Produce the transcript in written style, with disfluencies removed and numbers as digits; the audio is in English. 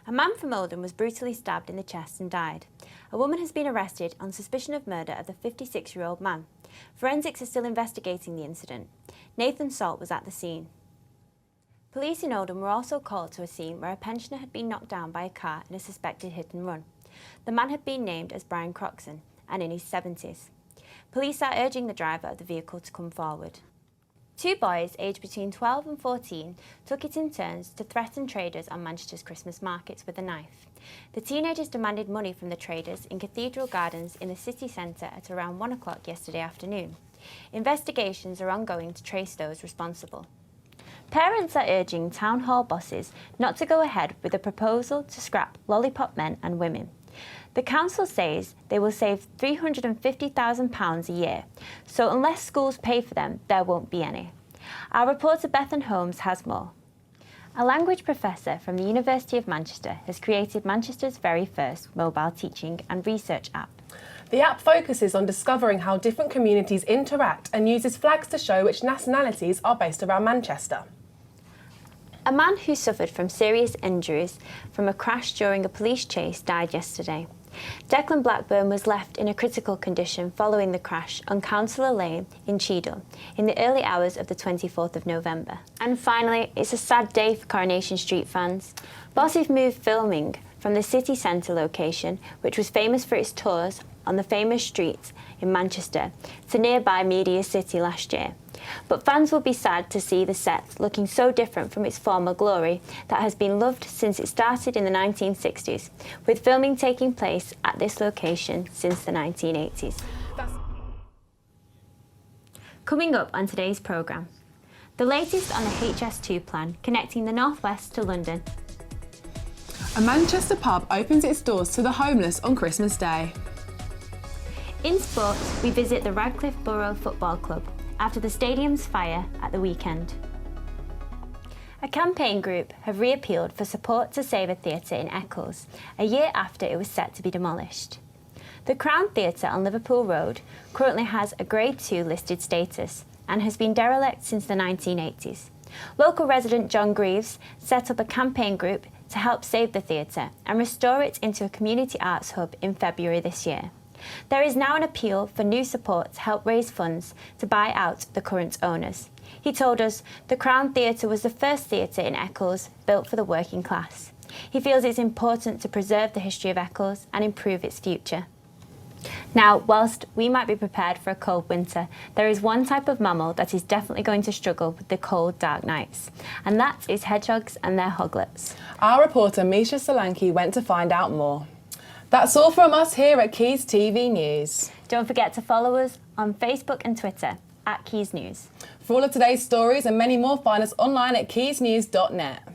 A man from Oldham was brutally stabbed in the chest and died. A woman has been arrested on suspicion of murder of the 56-year-old man. Forensics are still investigating the incident. Nathan Salt was at the scene. Police in Oldham were also called to a scene where a pensioner had been knocked down by a car in a suspected hit and run. The man had been named as Brian Croxon and in his 70s. Police are urging the driver of the vehicle to come forward. Two boys aged between 12 and 14 took it in turns to threaten traders on Manchester's Christmas markets with a knife. The teenagers demanded money from the traders in Cathedral Gardens in the city centre at around 1 o'clock yesterday afternoon. Investigations are ongoing to trace those responsible. Parents are urging town hall bosses not to go ahead with a proposal to scrap lollipop men and women. The council says they will save £350,000 a year, so unless schools pay for them, there won't be any. Our reporter Bethan Holmes has more. A language professor from the University of Manchester has created Manchester's very first mobile teaching and research app. The app focuses on discovering how different communities interact and uses flags to show which nationalities are based around Manchester. A man who suffered from serious injuries from a crash during a police chase died yesterday. Declan Blackburn was left in a critical condition following the crash on Councillor Lane in Cheadle in the early hours of the 24th of November. And finally, it's a sad day for Coronation Street fans. Bosses moved filming from the city centre location, which was famous for its tours on the famous streets in Manchester, to nearby Media City last year. But fans will be sad to see the set looking so different from its former glory that has been loved since it started in the 1960s, with filming taking place at this location since the 1980s. Coming up on today's programme, the latest on the HS2 plan connecting the North West to London. A Manchester pub opens its doors to the homeless on Christmas Day. In sport, we visit the Radcliffe Borough Football Club after the stadium's fire at the weekend. A campaign group have reappealed for support to save a theatre in Eccles, a year after it was set to be demolished. The Crown Theatre on Liverpool Road currently has a Grade 2 listed status and has been derelict since the 1980s. Local resident John Greaves set up a campaign group to help save the theatre and restore it into a community arts hub in February this year. There is now an appeal for new support to help raise funds to buy out the current owners. He told us the Crown Theatre was the first theatre in Eccles built for the working class. He feels it's important to preserve the history of Eccles and improve its future. Now, whilst we might be prepared for a cold winter, there is one type of mammal that is definitely going to struggle with the cold, dark nights, and that is hedgehogs and their hoglets. Our reporter Misha Solanki went to find out more. That's all from us here at Quays TV News. Don't forget to follow us on Facebook and Twitter @Quays News. For all of today's stories and many more, find us online at quaysnews.net.